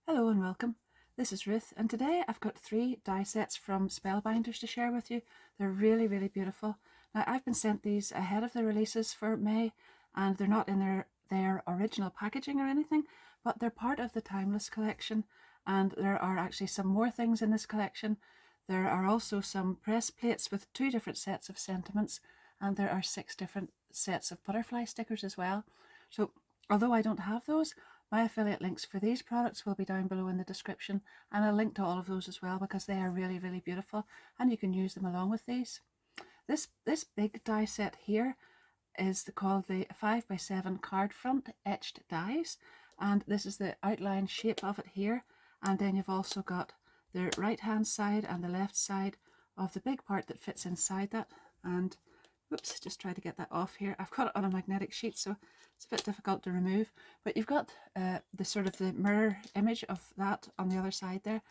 Hello and welcome. This is Ruth, and today I've got 3 die sets from Spellbinders to share with you. They're really, really beautiful. Now, I've been sent these ahead of the releases for May, and they're not in their original packaging or anything, but they're part of the Timeless collection, and there are actually some more things in this collection. There are also some press plates with 2 different sets of sentiments, and there are 6 different sets of butterfly stickers as well. So, although I don't have those, my affiliate links for these products will be down below in the description, and I'll link to all of those as well because they are really, really beautiful and you can use them along with these. This big die set here is called the 5x7 card front etched dies, and this is the outline shape of it here, and then you've also got the right hand side and the left side of the big part that fits inside that. And whoops, just try to get that off here. I've got it on a magnetic sheet, so it's a bit difficult to remove, but you've got the sort of the mirror image of that on the other side there.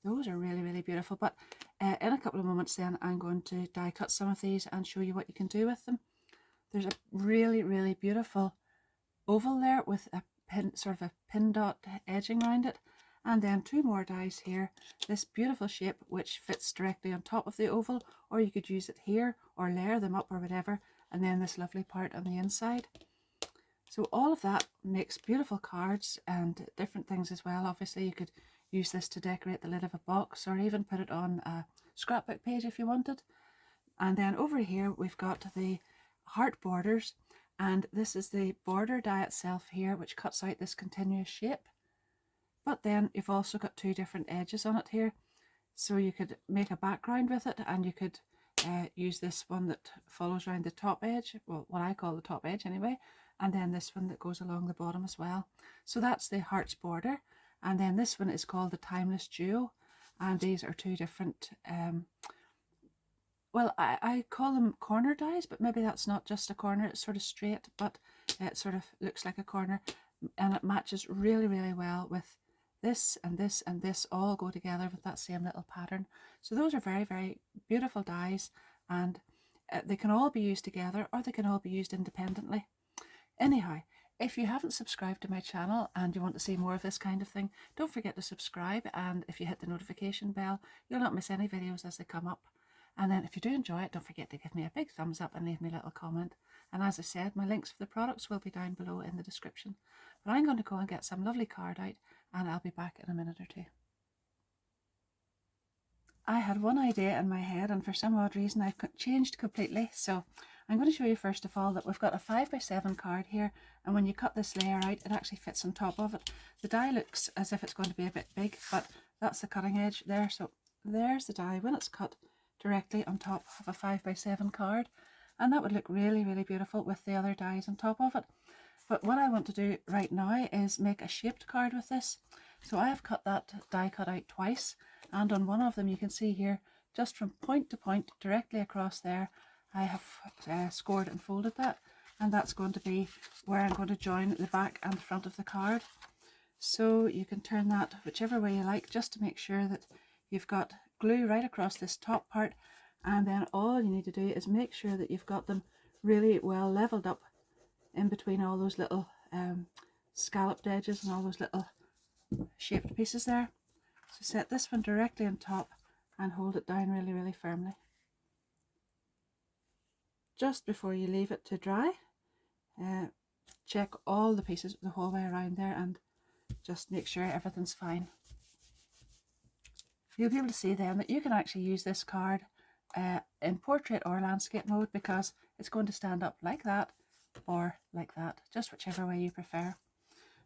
Those are really, really beautiful, but in a couple of moments then I'm going to die cut some of these and show you what you can do with them. There's a really, really beautiful oval there with a pin, sort of a pin dot edging around it, and then 2 more dies here, this beautiful shape which fits directly on top of the oval, or you could use it here or layer them up or whatever, and then this lovely part on the inside. So all of that makes beautiful cards and different things as well. Obviously you could use this to decorate the lid of a box or even put it on a scrapbook page if you wanted. And then over here we've got the heart borders, and this is the border die itself here which cuts out this continuous shape. But then you've also got 2 different edges on it here, so you could make a background with it, and you could use this one that follows around the top edge, well, what I call the top edge anyway, and then this one that goes along the bottom as well. So that's the heart's border, and then this one is called the Timeless Duo, and these are 2 different well, I call them corner dies, but maybe that's not just a corner, it's sort of straight, but it sort of looks like a corner, and it matches really, really well with this and this and this all go together with that same little pattern. So those are very, very beautiful dies, and they can all be used together or they can all be used independently. Anyhow, if you haven't subscribed to my channel and you want to see more of this kind of thing, don't forget to subscribe, and if you hit the notification bell, you'll not miss any videos as they come up. And then if you do enjoy it, don't forget to give me a big thumbs up and leave me a little comment. And as I said, my links for the products will be down below in the description. But I'm going to go and get some lovely card out, and I'll be back in a minute or 2. I had one idea in my head, and for some odd reason I've changed completely. So I'm going to show you first of all that we've got a 5x7 card here, and when you cut this layer out, it actually fits on top of it. The die looks as if it's going to be a bit big, but that's the cutting edge there. So there's the die when it's cut directly on top of a 5x7 card, and that would look really, really beautiful with the other dies on top of it. But what I want to do right now is make a shaped card with this. So I have cut that die cut out twice, and on one of them you can see here, just from point to point directly across there, I have scored and folded that, and that's going to be where I'm going to join the back and the front of the card. So you can turn that whichever way you like, just to make sure that you've got glue right across this top part, and then all you need to do is make sure that you've got them really well leveled up in between all those little scalloped edges and all those little shaped pieces there. So set this one directly on top and hold it down really, really firmly. Just before you leave it to dry, check all the pieces the whole way around there and just make sure everything's fine. You'll be able to see then that you can actually use this card in portrait or landscape mode, because it's going to stand up like that or like that, just whichever way you prefer.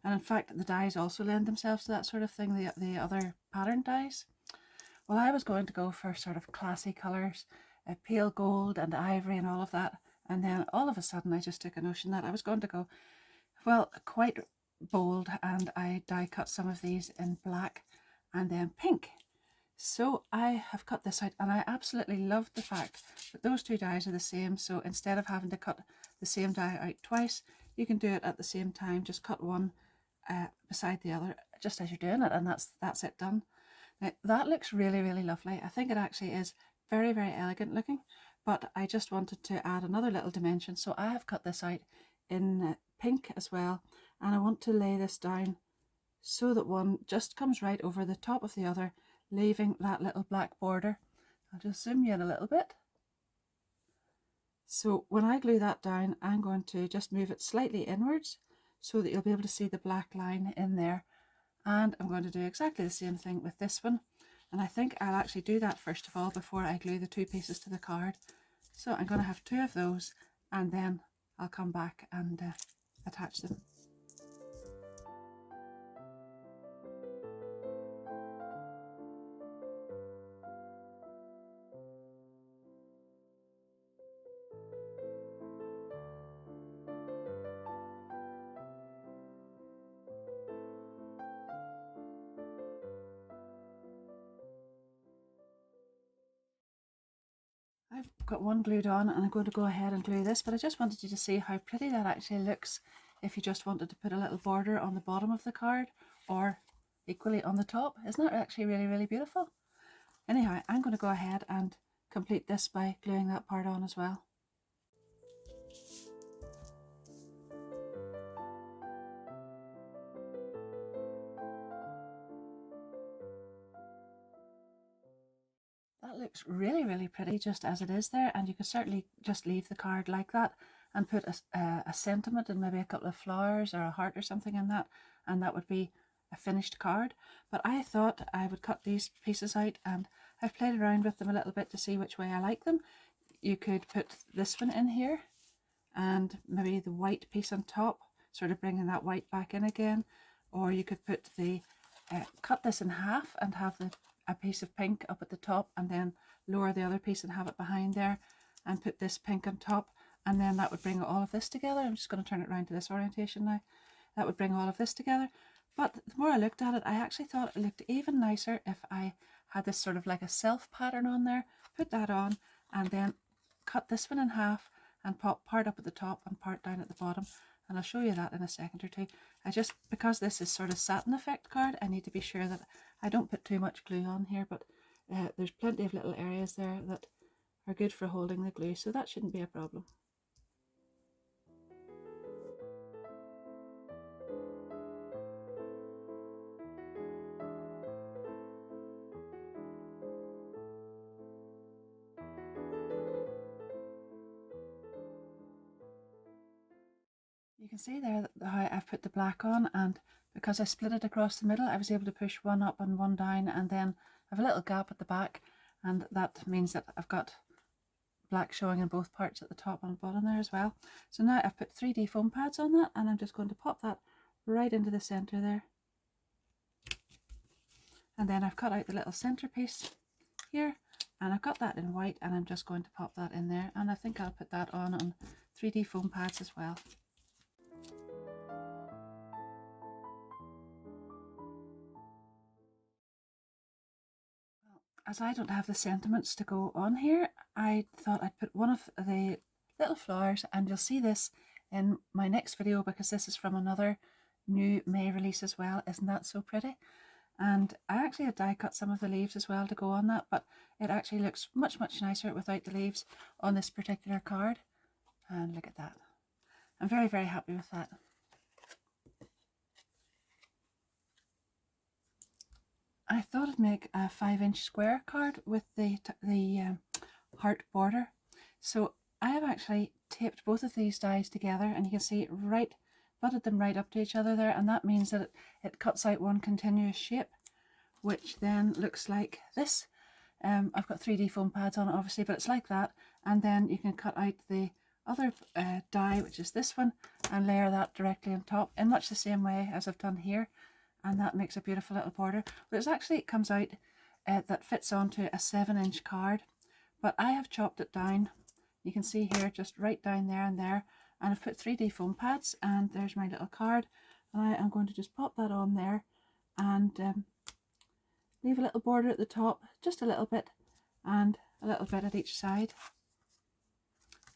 And in fact, the dies also lend themselves to that sort of thing, the other pattern dies. Well, I was going to go for sort of classy colours, pale gold and ivory and all of that, and then all of a sudden I just took a notion that I was going to go, well, quite bold, and I die cut some of these in black and then pink. So I have cut this out, and I absolutely love the fact that those 2 dies are the same. So instead of having to cut the same die out twice, you can do it at the same time. Just cut one beside the other just as you're doing it, and that's it done. Now that looks really, really lovely. I think it actually is very, very elegant looking, but I just wanted to add another little dimension, so I have cut this out in pink as well, and I want to lay this down so that one just comes right over the top of the other, leaving that little black border. I'll just zoom you in a little bit. So when I glue that down, I'm going to just move it slightly inwards so that you'll be able to see the black line in there. And I'm going to do exactly the same thing with this one. And I think I'll actually do that first of all before I glue the two pieces to the card. So I'm going to have two of those, and then I'll come back and attach them. I've got one glued on and I'm going to go ahead and glue this, but I just wanted you to see how pretty that actually looks if you just wanted to put a little border on the bottom of the card or equally on the top. Isn't that actually really, really beautiful? Anyhow, I'm going to go ahead and complete this by gluing that part on as well. That looks really, really pretty just as it is there, and you could certainly just leave the card like that and put a sentiment and maybe a couple of flowers or a heart or something in that, and that would be a finished card. But I thought I would cut these pieces out, and I've played around with them a little bit to see which way I like them. You could put this one in here and maybe the white piece on top, sort of bringing that white back in again, or you could put the cut this in half and have a piece of pink up at the top, and then lower the other piece and have it behind there, and put this pink on top, and then that would bring all of this together. I'm just going to turn it around to this orientation now. That would bring all of this together. But the more I looked at it, I actually thought it looked even nicer if I had this sort of like a self pattern on there, put that on, and then cut this one in half and pop part up at the top and part down at the bottom. And I'll show you that in a second or two. Because this is sort of satin effect card, I need to be sure that I don't put too much glue on here, but there's plenty of little areas there that are good for holding the glue, so that shouldn't be a problem. You can see there how I've put the black on, and because I split it across the middle, I was able to push one up and one down, and then I have a little gap at the back, and that means that I've got black showing in both parts at the top and bottom there as well. So now I've put 3D foam pads on that, and I'm just going to pop that right into the center there. And then I've cut out the little center piece here, and I've got that in white, and I'm just going to pop that in there, and I think I'll put that on 3D foam pads as well. As I don't have the sentiments to go on here, I thought I'd put one of the little flowers, and you'll see this in my next video because this is from another new May release as well. Isn't that so pretty? And I actually had die cut some of the leaves as well to go on that, but it actually looks much, much nicer without the leaves on this particular card. And look at that. I'm very, very happy with that. I thought I'd make a 5-inch square card with the heart border. So I have actually taped both of these dies together, and you can see butted them right up to each other there, and that means that it cuts out one continuous shape, which then looks like this. I've got 3D foam pads on it obviously, but it's like that, and then you can cut out the other die, which is this one, and layer that directly on top in much the same way as I've done here, and that makes a beautiful little border. But it comes out that fits onto a 7-inch card, but I have chopped it down. You can see here, just right down there and there, and I've put 3D foam pads, and there's my little card, and I am going to just pop that on there and leave a little border at the top, just a little bit, and a little bit at each side.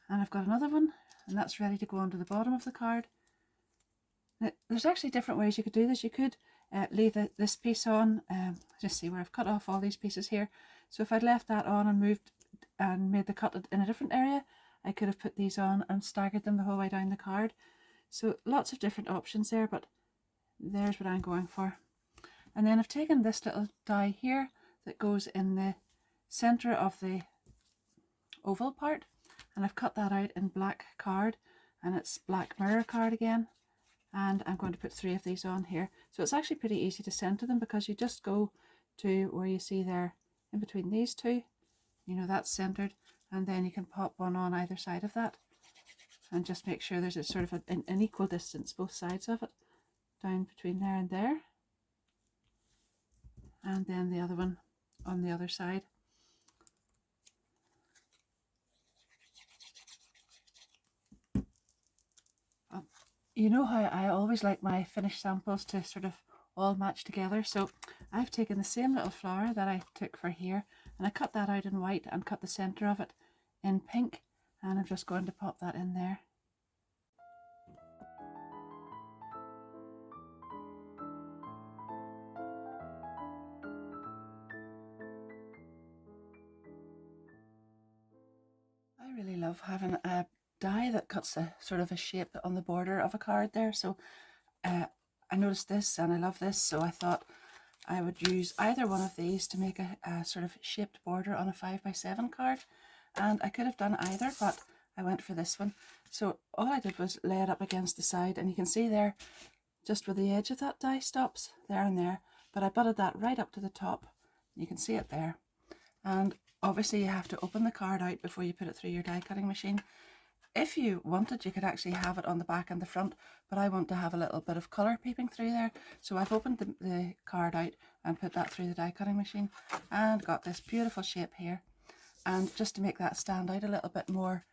And I've got another one, and that's ready to go onto the bottom of the card. Now, there's actually different ways you could do this. You could leave this piece on, just see where I've cut off all these pieces here. So if I'd left that on and moved and made the cut in a different area, I could have put these on and staggered them the whole way down the card. So lots of different options there, but There's what I'm going for. And then I've taken this little die here that goes in the centre of the oval part, and I've cut that out in black card, and it's black mirror card again, and I'm going to put 3 of these on here. So it's actually pretty easy to centre them, because you just go to where you see there in between these two, you know, that's centred, and then you can pop one on either side of that and just make sure there's a sort of an equal distance both sides of it, down between there and there, and then the other one on the other side. You know how I always like my finished samples to sort of all match together, so I've taken the same little flower that I took for here, and I cut that out in white and cut the centre of it in pink, and I'm just going to pop that in there. I really love having a die that cuts a sort of a shape on the border of a card there, so I noticed this and I love this, so I thought I would use either one of these to make a sort of shaped border on a 5x7 card, and I could have done either, but I went for this one. So all I did was lay it up against the side, and you can see there just where the edge of that die stops, there and there, but I butted that right up to the top. You can see it there, and obviously you have to open the card out before you put it through your die cutting machine. If you wanted, you could actually have it on the back and the front, but I want to have a little bit of colour peeping through there, so I've opened the card out and put that through the die cutting machine and got this beautiful shape here. And just to make that stand out a little bit more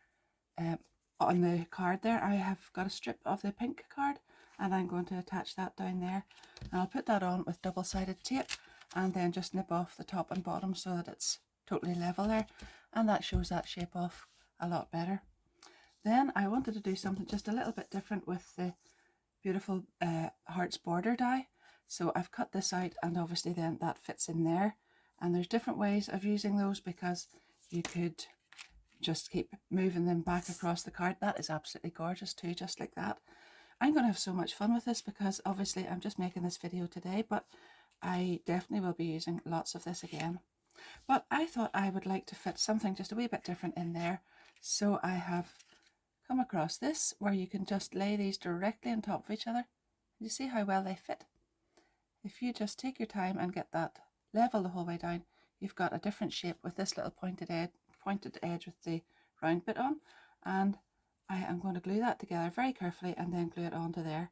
on the card there, I have got a strip of the pink card, and I'm going to attach that down there, and I'll put that on with double-sided tape and then just nip off the top and bottom so that it's totally level there, and that shows that shape off a lot better. Then I wanted to do something just a little bit different with the beautiful hearts border die. So I've cut this out, and obviously then that fits in there. And there's different ways of using those, because you could just keep moving them back across the card. That is absolutely gorgeous too, just like that. I'm going to have so much fun with this, because obviously I'm just making this video today, but I definitely will be using lots of this again. But I thought I would like to fit something just a wee bit different in there. So I have come across this, where you can just lay these directly on top of each other. You see how well they fit? If you just take your time and get that level the whole way down, you've got a different shape with this little pointed edge with the round bit on, and I am going to glue that together very carefully and then glue it onto there,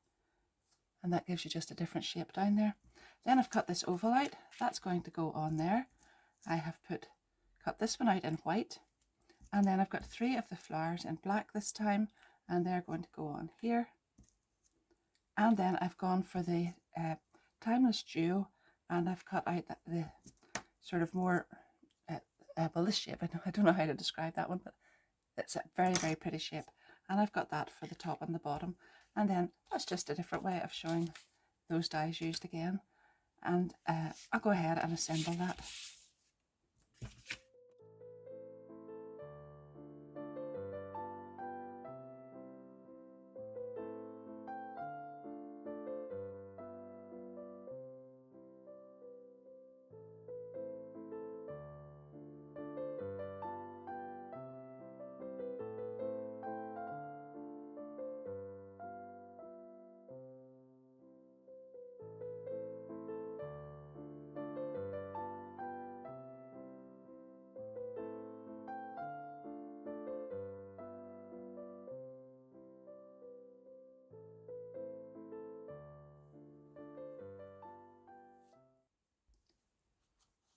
and that gives you just a different shape down there. Then I've cut this oval out, that's going to go on there. I have cut this one out in white, and then I've got 3 of the flowers in black this time, and they're going to go on here. And then I've gone for the Timeless Duo, and I've cut out the sort of more, well, this shape, I don't know how to describe that one, but it's a very, very pretty shape. And I've got that for the top and the bottom. And then that's just a different way of showing those dies used again. And I'll go ahead and assemble that.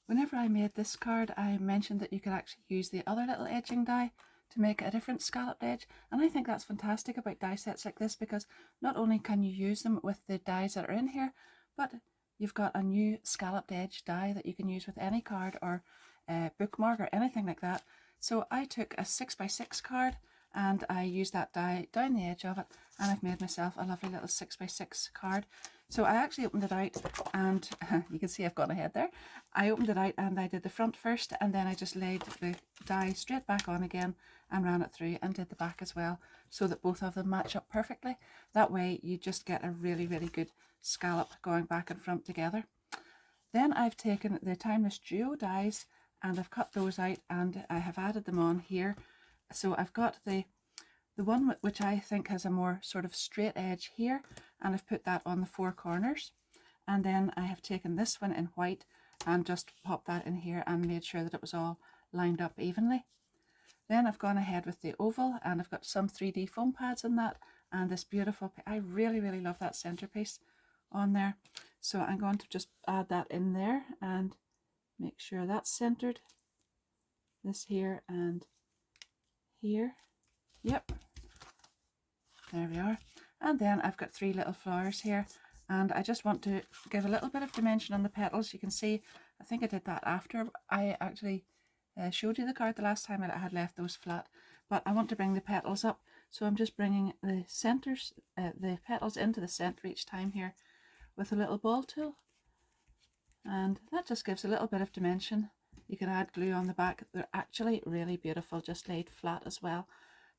Whenever I made this card, I mentioned that you could actually use the other little edging die to make a different scalloped edge, and I think that's fantastic about die sets like this, because not only can you use them with the dies that are in here, but you've got a new scalloped edge die that you can use with any card or bookmark or anything like that. So I took a 6x6 card and I used that die down the edge of it, and I've made myself a lovely little 6x6 card. So I actually opened it out, and you can see I've gone ahead there. I opened it out and I did the front first, and then I just laid the die straight back on again and ran it through and did the back as well, so that both of them match up perfectly. That way you just get a really, really good scallop going back and front together. Then I've taken the Timeless Duo dies and I've cut those out and I have added them on here. So I've got the one which I think has a more sort of straight edge here, and I've put that on the 4 corners. And then I have taken this one in white and just popped that in here and made sure that it was all lined up evenly. Then I've gone ahead with the oval and I've got some 3D foam pads in that and this beautiful, I really, really love that centerpiece on there. So I'm going to just add that in there and make sure that's centered. This here and here. Yep. There we are. And then I've got 3 little flowers here, and I just want to give a little bit of dimension on the petals. You can see, I think I did that after I actually showed you the card the last time. I had left those flat, but I want to bring the petals up, so I'm just bringing the centers, the petals into the center each time here with a little ball tool, and that just gives a little bit of dimension. You can add glue on the back. They're actually really beautiful, just laid flat as well.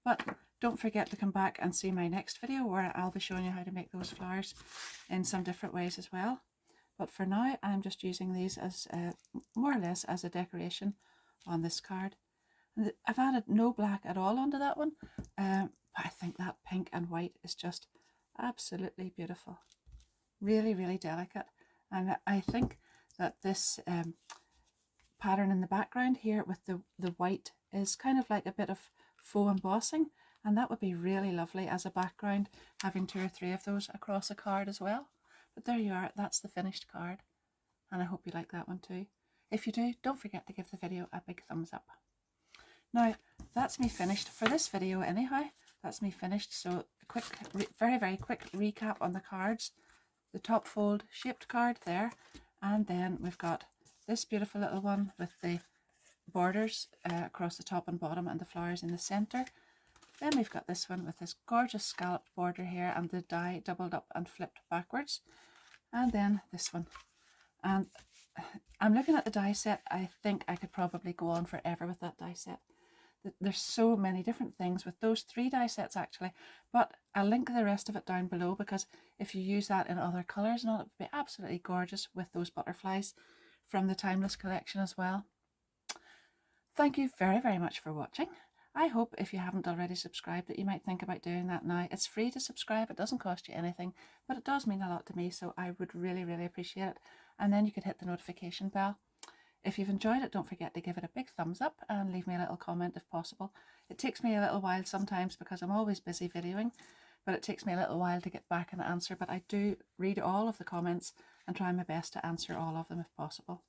But don't forget to come back and see my next video where I'll be showing you how to make those flowers in some different ways as well. But for now, I'm just using these as more or less as a decoration on this card. And I've added no black at all onto that one, but I think that pink and white is just absolutely beautiful. Really, really delicate. And I think that this pattern in the background here with the white is kind of like a bit of faux embossing, and that would be really lovely as a background, having 2 or 3 of those across a card as well. But there you are, that's the finished card, and I hope you like that one too. If you do, don't forget to give the video a big thumbs up. Now that's me finished for this video anyhow. That's me finished. So quick, very, very quick recap on the cards. The top fold shaped card there, and then we've got this beautiful little one with the borders across the top and bottom and the flowers in the center. Then we've got this one with this gorgeous scalloped border here and the die doubled up and flipped backwards. And then this one. And I'm looking at the die set. I think I could probably go on forever with that die set. There's so many different things with those 3 die sets actually, but I'll link the rest of it down below, because if you use that in other colours and all, it would be absolutely gorgeous with those butterflies from the Timeless collection as well. Thank you very, very much for watching. I hope if you haven't already subscribed that you might think about doing that now. It's free to subscribe, it doesn't cost you anything, but it does mean a lot to me, so I would really, really appreciate it. And then you could hit the notification bell. If you've enjoyed it, don't forget to give it a big thumbs up and leave me a little comment if possible. It takes me a little while sometimes because I'm always busy videoing, but it takes me a little while to get back and answer, but I do read all of the comments and try my best to answer all of them if possible.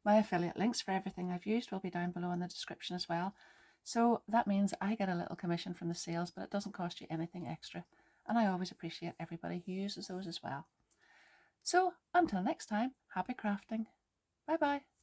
My affiliate links for everything I've used will be down below in the description as well. So that means I get a little commission from the sales, but it doesn't cost you anything extra. And I always appreciate everybody who uses those as well. So until next time, happy crafting. Bye bye.